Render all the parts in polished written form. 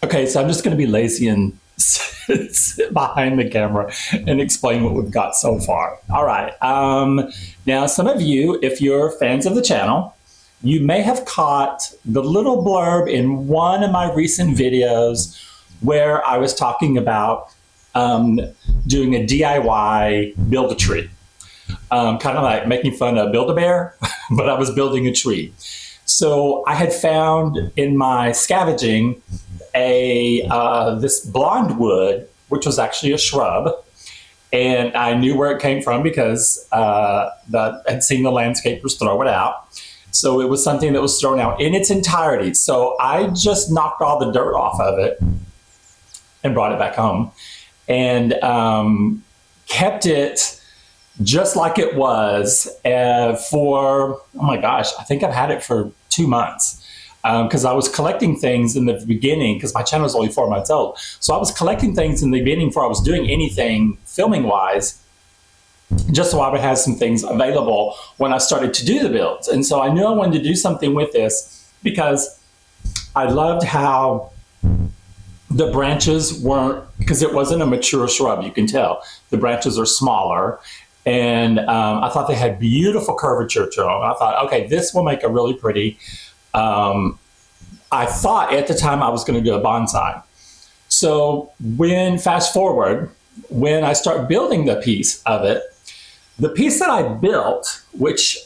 Okay, so I'm just going to be lazy and sit behind the camera and explain what we've got so far. All right. Now, some of you, if you're fans of the channel, you may have caught the little blurb in one of my recent videos where I was talking about doing a DIY build-a-tree. Kind of like making fun of Build-A-Bear, but I was building a tree. So I had found in my scavenging this blonde wood, which was actually a shrub, and I knew where it came from because I'd seen the landscapers throw it out. So it was something that was thrown out in its entirety. So I just knocked all the dirt off of it and brought it back home and kept it just like it was for, oh my gosh, I think I've had it for 2 months. Because I was collecting things in the beginning, because my channel was only 4 months old. So I was collecting things in the beginning before I was doing anything filming-wise, just so I would have some things available when I started to do the builds. And so I knew I wanted to do something with this because I loved how the branches weren't, because it wasn't a mature shrub, you can tell. The branches are smaller. And I thought they had beautiful curvature to them. I thought, okay, this will make a really pretty, I thought at the time I was going to do a bonsai. So fast forward, when I start building the piece of it, the piece that I built, which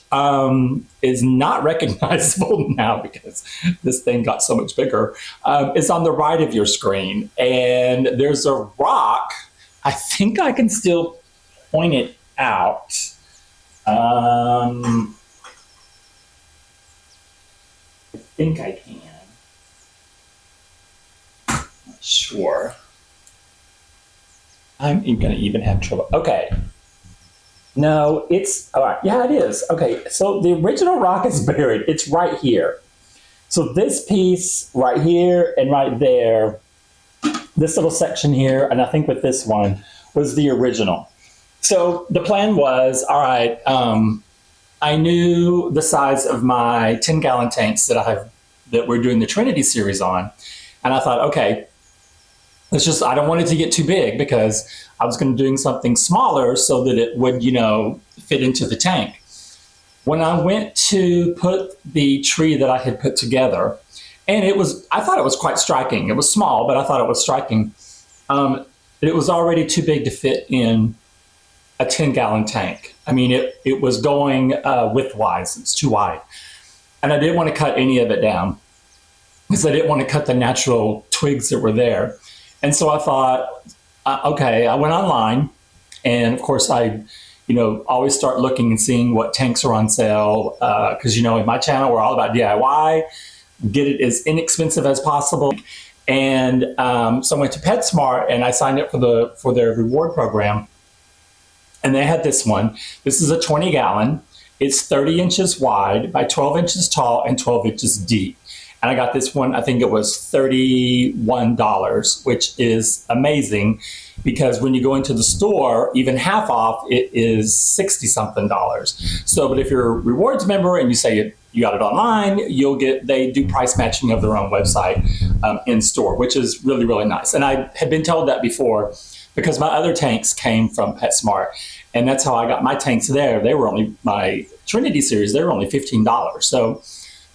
is not recognizable now because this thing got so much bigger, is on the right of your screen. And there's a rock. I think I can still point it out. I think I can. Not sure. I'm going to even have trouble. Okay. No, it's, all right. Yeah, it is. Okay, so the original rock is buried. It's right here. So this piece right here and right there, this little section here, and I think with this one, was the original. So the plan was, all right, I knew the size of my 10-gallon tanks that we're doing the Trinity series on. And I thought, okay, I don't want it to get too big because I was going to do something smaller so that it would, fit into the tank. When I went to put the tree that I had put together, and I thought it was quite striking. It was small, but I thought it was striking. It was already too big to fit in a 10-gallon tank. I mean, it was going width-wise. It's too wide. And I didn't want to cut any of it down because I didn't want to cut the natural twigs that were there. And so I thought, okay, I went online. And of course, I always start looking and seeing what tanks are on sale. Because, in my channel, we're all about DIY. Get it as inexpensive as possible. And so I went to PetSmart and I signed up for their reward program. And they had this one. This is a 20-gallon. It's 30 inches wide by 12 inches tall and 12 inches deep. And I got this one, I think it was $31, which is amazing because when you go into the store, even half off, it is $60-something. So, but if you're a rewards member and you say you got it online, they do price matching of their own website in store, which is really, really nice. And I had been told that before because my other tanks came from PetSmart. And that's how I got my tanks there. They were only, my Trinity series, they were only $15. So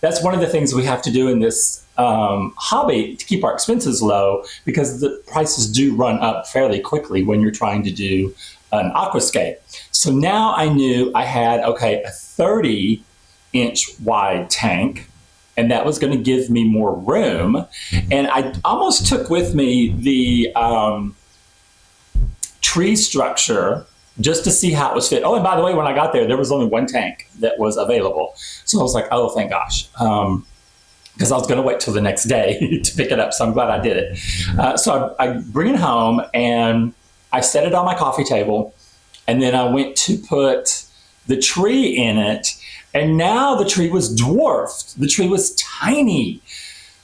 that's one of the things we have to do in this hobby to keep our expenses low because the prices do run up fairly quickly when you're trying to do an aquascape. So now I knew I had, okay, a 30-inch wide tank, and that was going to give me more room. And I almost took with me the tree structure just to see how it was fit. Oh, and by the way, when I got there was only one tank that was available. So I was like, oh, thank gosh. Because I was going to wait till the next day to pick it up. So I'm glad I did it. So I bring it home and I set it on my coffee table. And then I went to put the tree in it. And now the tree was dwarfed. The tree was tiny.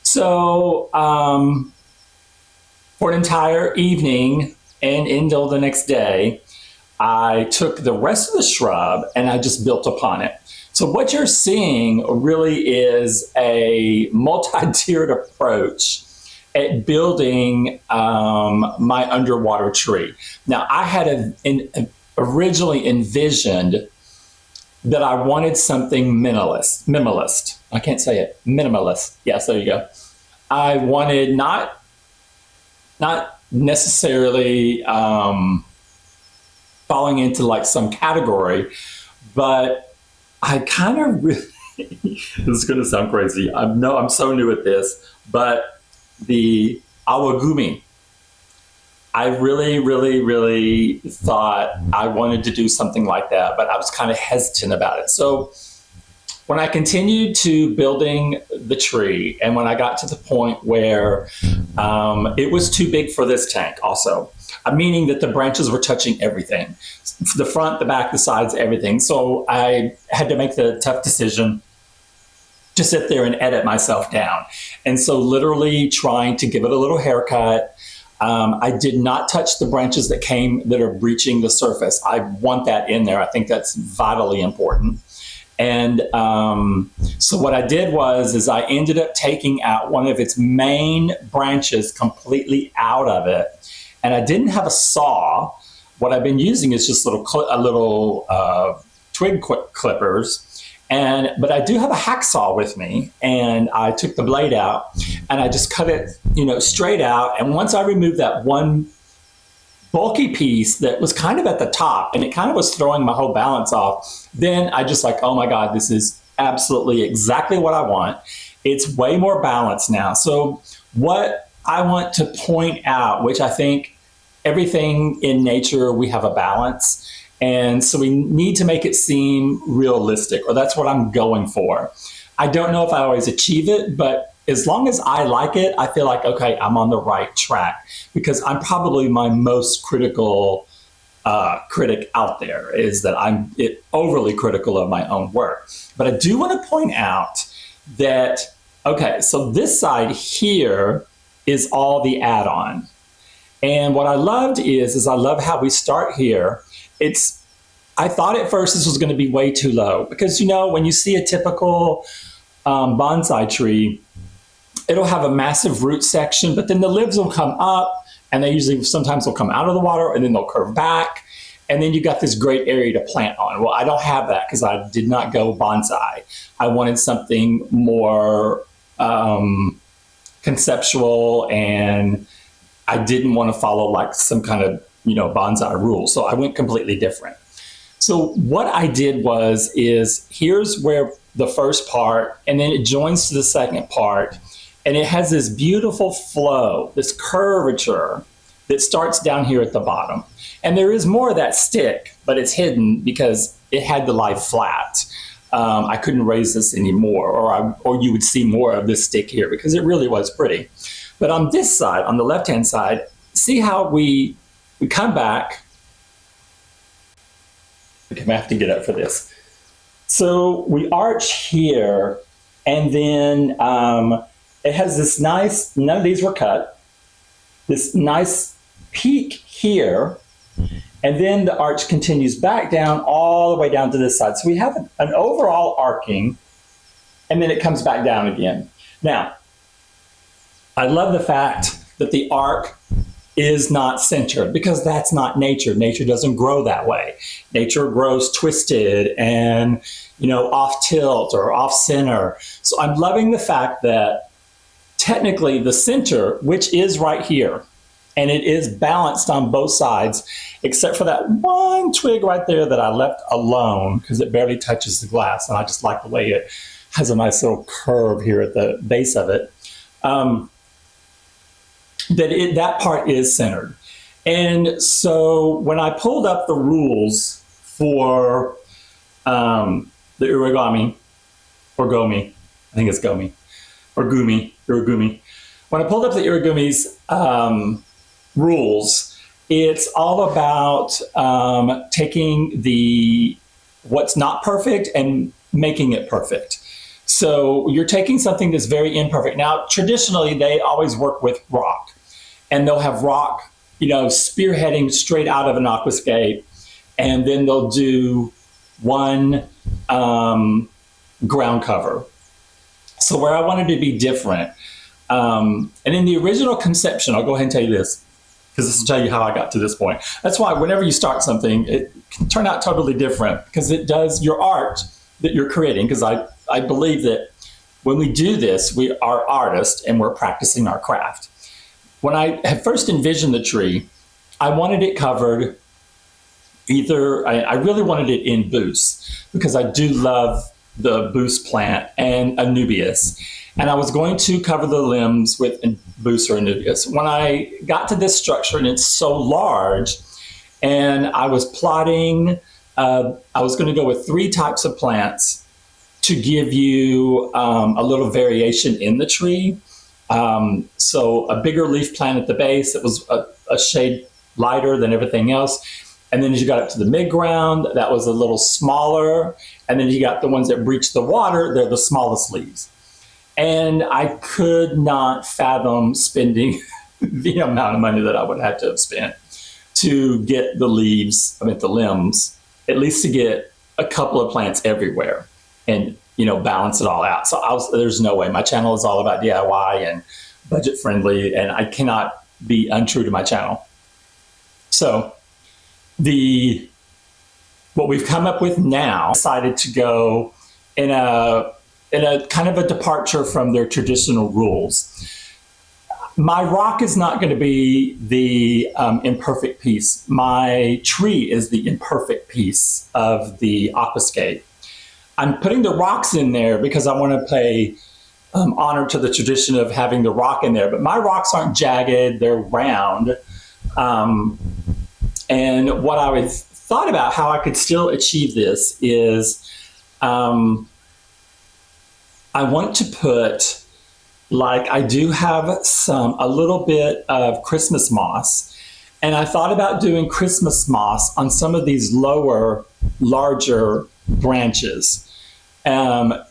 So for an entire evening and until the next day, I took the rest of the shrub and I just built upon it. So what you're seeing really is a multi-tiered approach. at building my underwater tree. Now, I had originally envisioned that I wanted something minimalist. I can't say it. Minimalist. Yes, there you go. I wanted not necessarily falling into like some category, but I kind of really, this is going to sound crazy. I'm so new at this, but the Iwagumi, I really thought I wanted to do something like that, but I was kind of hesitant about it. So when I continued to building the tree, and when I got to the point where it was too big for this tank also, meaning that the branches were touching everything, the front, the back, the sides, everything. So I had to make the tough decision to sit there and edit myself down. And so literally trying to give it a little haircut. I did not touch the branches that are breaching the surface. I want that in there. I think that's vitally important. And so what I did is I ended up taking out one of its main branches completely out of it. And I didn't have a saw. What I've been using is just little twig clippers. But I do have a hacksaw with me, and I took the blade out and I just cut it, straight out. And once I removed that one bulky piece that was kind of at the top, and it kind of was throwing my whole balance off, then I just like, oh my God, this is absolutely exactly what I want. It's way more balanced now. So what I want to point out, which I think everything in nature, we have a balance. And so we need to make it seem realistic, or that's what I'm going for. I don't know if I always achieve it, but as long as I like it, I feel like, okay, I'm on the right track, because I'm probably my most critical critic out there, is that I'm overly critical of my own work. But I do want to point out that, okay, so this side here is all the add-on. And what I loved is I love how we start here. I thought at first this was going to be way too low, because when you see a typical bonsai tree, it'll have a massive root section, but then the leaves will come up, and they sometimes will come out of the water, and then they'll curve back, and then you got this great area to plant on. Well, I don't have that because I did not go bonsai. I wanted something more conceptual, and I didn't want to follow like some kind of bonsai rule. So I went completely different. So what I did is here's where the first part, and then it joins to the second part, and it has this beautiful flow, this curvature that starts down here at the bottom. And there is more of that stick, but it's hidden because it had to lie flat. I couldn't raise this anymore, or you would see more of this stick here, because it really was pretty. But on this side, on the left-hand side, see how we come back. I'm gonna have to get up for this. So we arch here, and then it has this nice, none of these were cut, this nice peak here, and then the arch continues back down all the way down to this side. So we have an overall arcing, and then it comes back down again. Now, I love the fact that the arc is not centered, because that's not nature. Nature doesn't grow that way. Nature grows twisted and, off tilt or off center. So I'm loving the fact that technically the center, which is right here, and it is balanced on both sides, except for that one twig right there that I left alone because it barely touches the glass. And I just like the way it has a nice little curve here at the base of it. That part is centered. And so when I pulled up the rules for the Iwagumi, or Gomi, I think it's Gomi, or Iwagumi. When I pulled up the Iwagumi's rules, it's all about taking what's not perfect and making it perfect. So you're taking something that's very imperfect. Now, traditionally, they always work with rock. And they'll have rock, spearheading straight out of an aquascape, and then they'll do one ground cover. So where I wanted to be different, And in the original conception, I'll go ahead and tell you this, because this will tell you how I got to this point. That's why whenever you start something, it can turn out totally different, because it does your art that you're creating. Because I believe that when we do this, we are artists and we're practicing our craft. When I had first envisioned the tree, I wanted it covered I really wanted it in Buce, because I do love the Buce plant and Anubias. And I was going to cover the limbs with Buce or Anubias. When I got to this structure, and it's so large, and I was plotting, I was going to go with 3 types of plants to give you a little variation in the tree. So a bigger leaf plant at the base that was a shade lighter than everything else. And then as you got up to the mid-ground, that was a little smaller. And then you got the ones that breach the water, they're the smallest leaves. And I could not fathom spending the amount of money that I would have to have spent to get the leaves, the limbs, at least to get a couple of plants everywhere and, balance it all out. So there's no way. My channel is all about DIY and budget friendly, and I cannot be untrue to my channel. So what we've come up with now, decided to go in a kind of a departure from their traditional rules. My rock is not going to be the imperfect piece. My tree is the imperfect piece of the Aquascape. I'm putting the rocks in there because I want to pay honor to the tradition of having the rock in there. But my rocks aren't jagged, they're round. And what I thought about how I could still achieve this is I want to put, I do have a little bit of Christmas moss, and I thought about doing Christmas moss on some of these larger branches,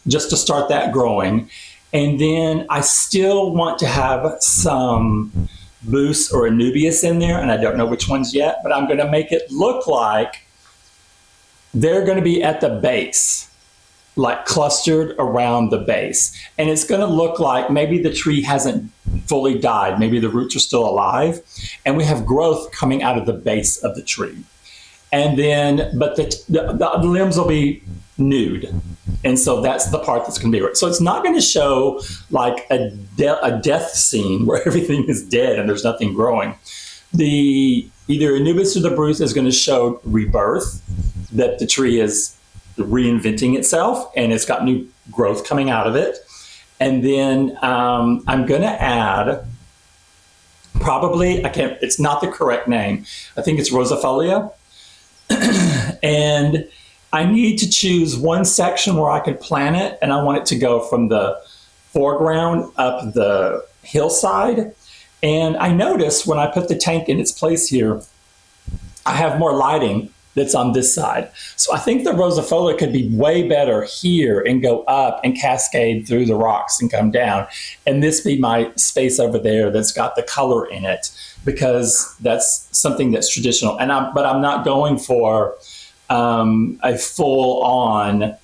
just to start that growing. And then I still want to have some Buce or Anubias in there, and I don't know which ones yet, but I'm going to make it look like they're going to be at the base, like clustered around the base. And it's going to look like maybe the tree hasn't fully died. Maybe the roots are still alive, and we have growth coming out of the base of the tree. And then, but the limbs will be nude. And so that's the part that's going to be. So it's not going to show like a death scene where everything is dead and there's nothing growing. Either Anubias or the Buce is going to show rebirth, that the tree is reinventing itself and it's got new growth coming out of it. And then I'm going to add, it's not the correct name. I think it's Rosifolia. And I need to choose one section where I could plant it, and I want it to go from the foreground up the hillside. And I noticed when I put the tank in its place here, I have more lighting that's on this side. So I think the Rosifolia could be way better here and go up and cascade through the rocks and come down. And this be my space over there that's got the color in it, because that's something that's traditional. But I'm not going for a full on,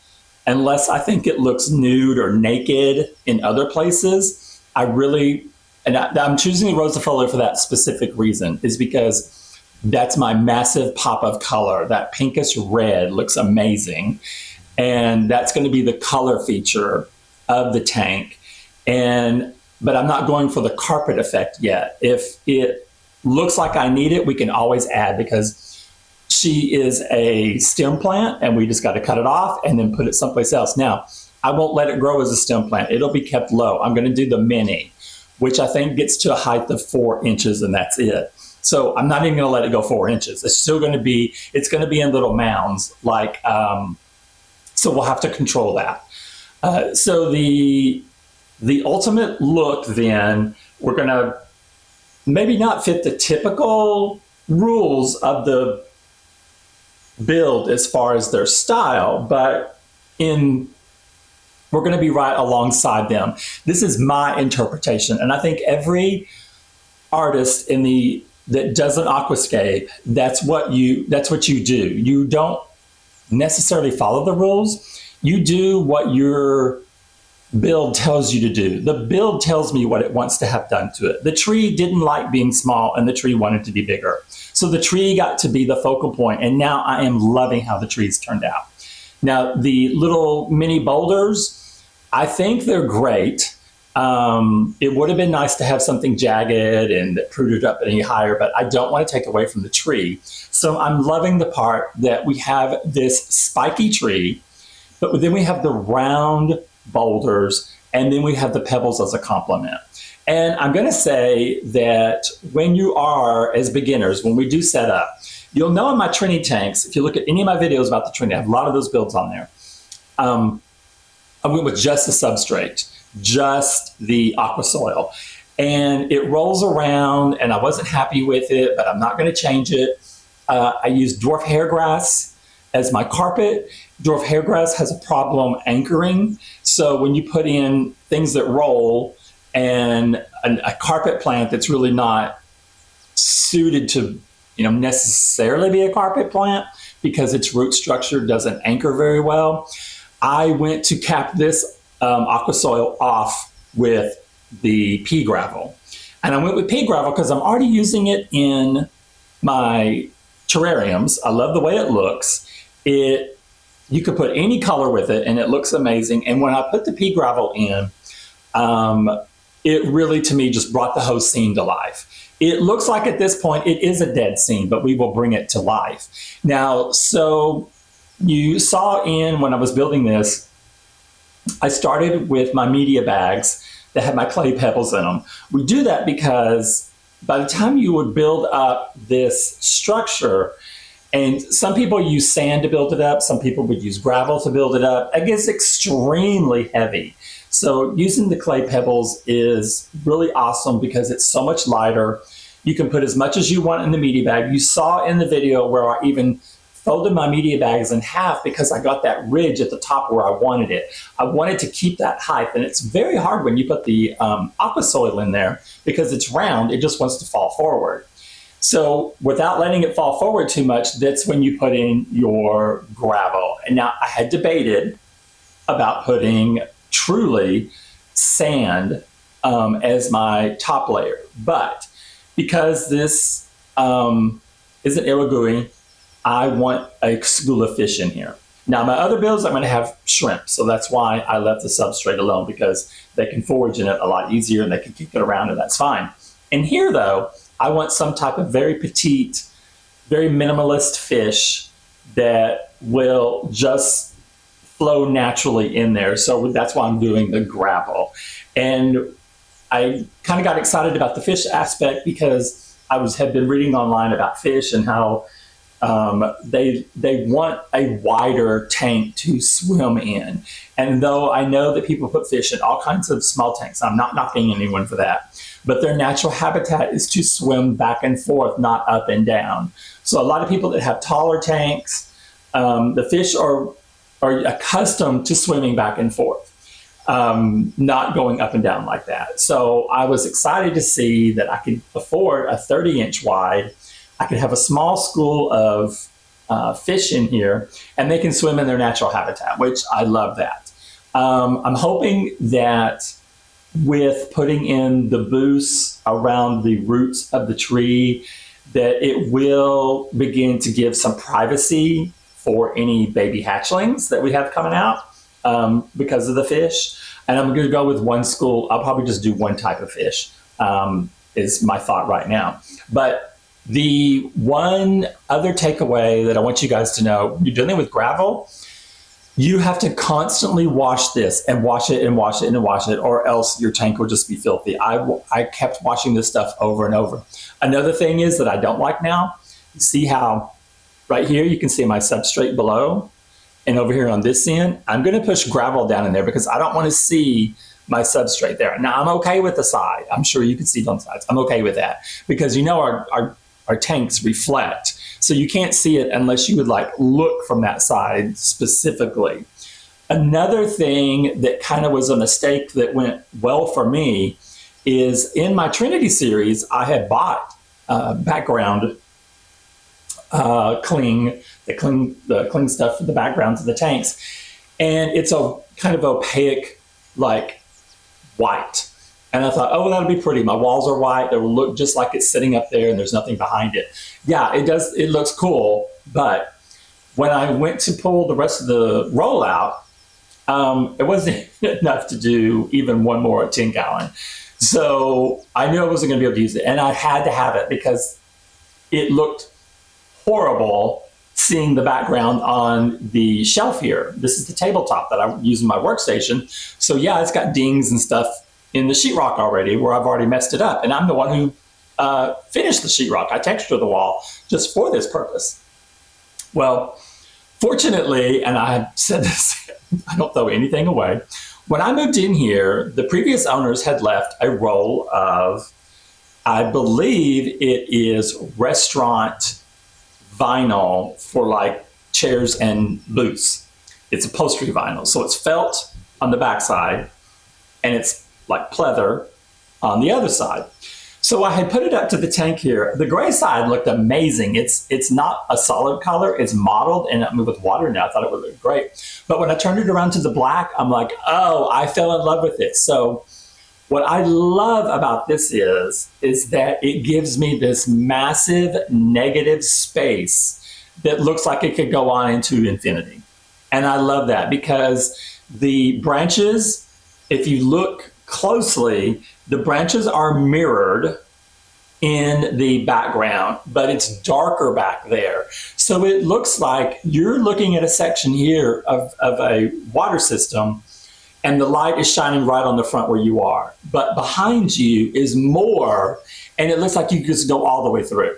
unless I think it looks nude or naked in other places. I'm choosing the Rosifolia for that specific reason, is because that's my massive pop of color. That pinkish red looks amazing. And that's going to be the color feature of the tank. But I'm not going for the carpet effect yet. If it looks like I need it, we can always add, because she is a stem plant and we just got to cut it off and then put it someplace else. Now, I won't let it grow as a stem plant. It'll be kept low. I'm going to do the mini, which I think gets to a height of 4 inches, and that's it. So I'm not even going to let it go 4 inches. It's still going to be, in little mounds. So we'll have to control that. So the ultimate look then, we're going to maybe not fit the typical rules of the build as far as their style, but we're going to be right alongside them. This is my interpretation, and I think every artist that does an aquascape, that's what you do. You don't necessarily follow the rules. You do what your build tells you to do. The build tells me what it wants to have done to it. The tree didn't like being small, and the tree wanted to be bigger. So the tree got to be the focal point, and now I am loving how the trees turned out. Now, the little mini boulders, I think they're great. It would have been nice to have something jagged and that pruned up any higher, but I don't want to take away from the tree. So I'm loving the part that we have this spiky tree, but then we have the round boulders, and then we have the pebbles as a complement. And I'm going to say that when you are, as beginners, when we do set up, you'll know in my Trini tanks, if you look at any of my videos about the Trini, I have a lot of those builds on there. I went with just the substrate, just the aqua soil. And it rolls around, and I wasn't happy with it, but I'm not going to change it. I used dwarf hairgrass as my carpet. Dwarf hairgrass has a problem anchoring. So when you put in things that roll and a carpet plant that's really not suited to necessarily be a carpet plant because its root structure doesn't anchor very well, I went to cap this aqua soil off with the pea gravel. And I went with pea gravel because I'm already using it in my terrariums. I love the way it looks. You could put any color with it and it looks amazing. And when I put the pea gravel in, it really, to me, just brought the whole scene to life. It looks like at this point it is a dead scene, but we will bring it to life. Now, so you saw when I was building this, I started with my media bags that had my clay pebbles in them. We do that because by the time you would build up this structure, and some people use sand to build it up, some people would use gravel to build it up, it gets extremely heavy. So using the clay pebbles is really awesome because it's so much lighter. You can put as much as you want in the media bag. You saw in the video where I even folded my media bags in half because I got that ridge at the top where I wanted it. I wanted to keep that height, and it's very hard when you put the aqua soil in there because it's round, it just wants to fall forward. So without letting it fall forward too much, that's when you put in your gravel. And now I had debated about putting truly sand as my top layer, but because this is an Iwagumi, I want a school of fish in here. Now, my other builds, I'm going to have shrimp, so that's why I left the substrate alone, because they can forage in it a lot easier and they can kick it around, and that's fine. And here, though, I want some type of very petite, very minimalist fish that will just flow naturally in there. So that's why I'm doing the gravel. And I kind of got excited about the fish aspect because I had been reading online about fish and how they want a wider tank to swim in. And though I know that people put fish in all kinds of small tanks, I'm not knocking anyone for that, but their natural habitat is to swim back and forth, not up and down. So a lot of people that have taller tanks, the fish are accustomed to swimming back and forth, not going up and down like that. So I was excited to see that I could afford a 30-inch wide. I could have a small school of fish in here, and they can swim in their natural habitat, which I love that. I'm hoping that with putting in the boost around the roots of the tree, that it will begin to give some privacy for any baby hatchlings that we have coming out because of the fish. And I'm going to go with one school. I'll probably just do one type of fish is my thought right now. But the one other takeaway that I want you guys to know, you're dealing with gravel, you have to constantly wash this and wash it and wash it and wash it, or else your tank will just be filthy. I kept washing this stuff over and over. Another thing is that I don't like now, see how right here you can see my substrate below, and over here on this end, I'm going to push gravel down in there because I don't want to see my substrate there. Now, I'm okay with the side. I'm sure you can see it on the sides. I'm okay with that because you know our tanks reflect. So you can't see it unless you would like look from that side specifically. Another thing that kind of was a mistake that went well for me is in my Trinity series, I had bought background cling, the cling stuff for the backgrounds of the tanks. And it's a kind of opaque like white. And I thought, oh, well, that'll be pretty. My walls are white. It'll look just like it's sitting up there and there's nothing behind it. Yeah, it does. It looks cool. But when I went to pull the rest of the roll out, it wasn't enough to do even one more 10-gallon. So I knew I wasn't going to be able to use it. And I had to have it because it looked horrible seeing the background on the shelf here. This is the tabletop that I use in my workstation. So yeah, it's got dings and stuff in the sheetrock already where I've already messed it up. And I'm the one who finished the sheetrock. I textured the wall just for this purpose. Well, fortunately, and I said this, I don't throw anything away. When I moved in here, the previous owners had left a roll of, I believe it is restaurant vinyl for like chairs and booths. It's upholstery vinyl. So it's felt on the backside and it's like pleather on the other side. So I had put it up to the tank here. The gray side looked amazing. It's not a solid color. It's mottled and I mean, with water now, I thought it would look great. But when I turned it around to the black, I'm like, oh, I fell in love with it. So what I love about this is that it gives me this massive negative space that looks like it could go on into infinity. And I love that because the branches, if you look closely, the branches are mirrored in the background, but it's darker back there. So it looks like you're looking at a section here of a water system and the light is shining right on the front where you are. But behind you is more, and it looks like you just go all the way through.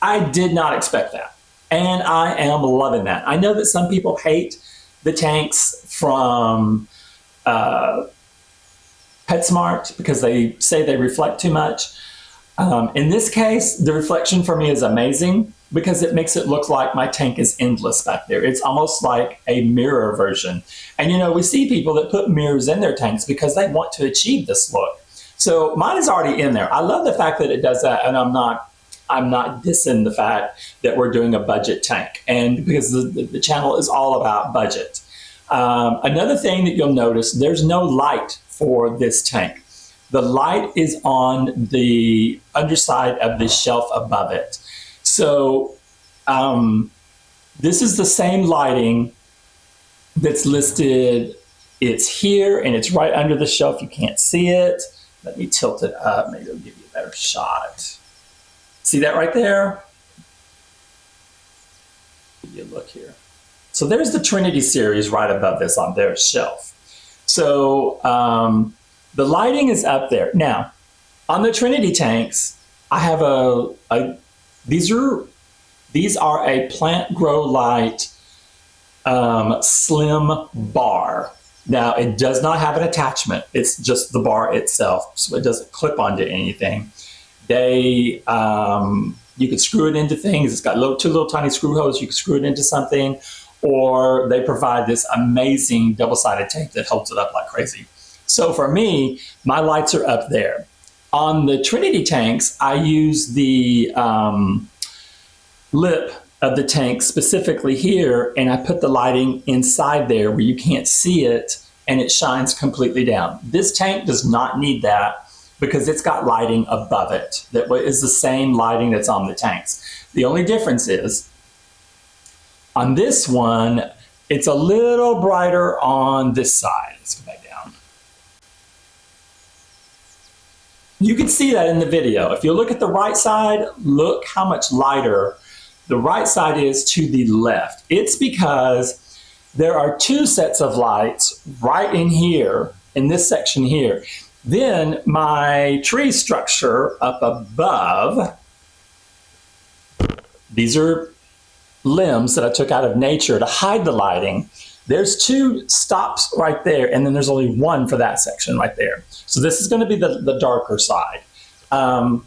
I did not expect that, and I am loving that. I know that some people hate the tanks from PetSmart because they say they reflect too much. In this case, the reflection for me is amazing because it makes it look like my tank is endless back there. It's almost like a mirror version. And you know, we see people that put mirrors in their tanks because they want to achieve this look. So mine is already in there. I love the fact that it does that, and I'm not dissing the fact that we're doing a budget tank, and because the channel is all about budget. Another thing that you'll notice, there's no light for this tank. The light is on the underside of the shelf above it. So this is the same lighting that's listed. It's here and it's right under the shelf. You can't see it. Let me tilt it up. Maybe it'll give you a better shot. See that right there? Give you a look here. So there's the Trinity series right above this on their shelf. So the lighting is up there. Now, on the Trinity tanks, I have these are a Plant Grow Light slim bar. Now, it does not have an attachment. It's just the bar itself, so it doesn't clip onto anything. You could screw it into things. It's got two little tiny screw holes. You can screw it into something, or they provide this amazing double-sided tape that holds it up like crazy. So for me, my lights are up there. On the Trinity tanks, I use the lip of the tank specifically here, and I put the lighting inside there where you can't see it, and it shines completely down. This tank does not need that because it's got lighting above it that is the same lighting that's on the tanks. The only difference is, on this one, it's a little brighter on this side. Let's go back down. You can see that in the video. If you look at the right side, look how much lighter the right side is to the left. It's because there are two sets of lights right in here, in this section here. Then my tree structure up above, these are limbs that I took out of nature to hide the lighting. There's two stops right there, and then there's only one for that section right there. So this is going to be the darker side. I'm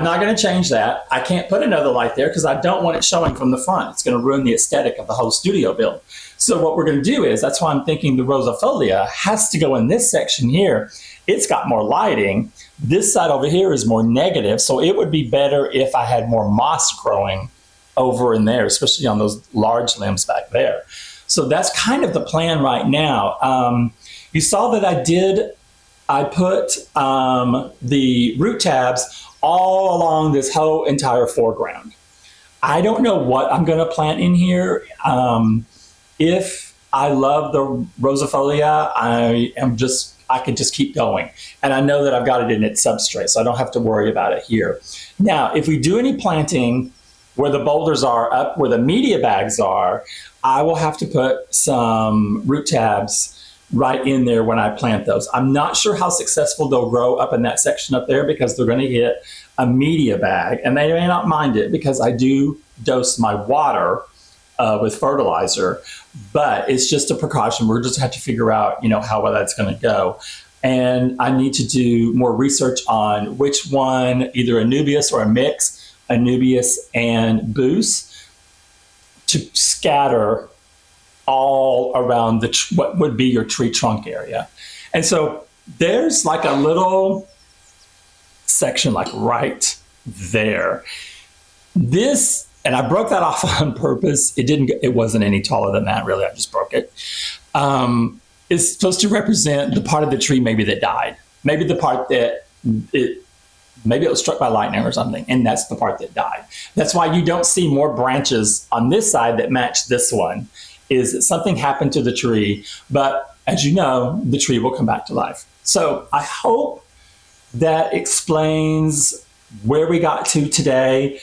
not going to change that. I can't put another light there because I don't want it showing from the front. It's going to ruin the aesthetic of the whole studio build. So what we're going to do is, that's why I'm thinking the Rosifolia has to go in this section here. It's got more lighting. This side over here is more negative, so it would be better if I had more moss growing over in there, especially on those large limbs back there. So that's kind of the plan right now. You saw that I put the root tabs all along this whole entire foreground. I don't know what I'm going to plant in here. If I love the rosifolia, I can just keep going. And I know that I've got it in its substrate, so I don't have to worry about it here. Now, if we do any planting where the boulders are up where the media bags are, I will have to put some root tabs right in there when I plant those. I'm not sure how successful they'll grow up in that section up there because they're going to hit a media bag, and they may not mind it because I do dose my water with fertilizer, but it's just a precaution. We're just have to figure out, how well that's going to go. And I need to do more research on which one, either Anubias or a mix, Anubias and Buce, to scatter all around what would be your tree trunk area. And so there's like a little section like right there. This, and I broke that off on purpose. It wasn't any taller than that, really. I just broke it. It's supposed to represent the part of the tree maybe that died. Maybe the part that maybe it was struck by lightning or something, and that's the part that died. That's why you don't see more branches on this side that match this one, is that something happened to the tree, but as you know, the tree will come back to life. So I hope that explains where we got to today.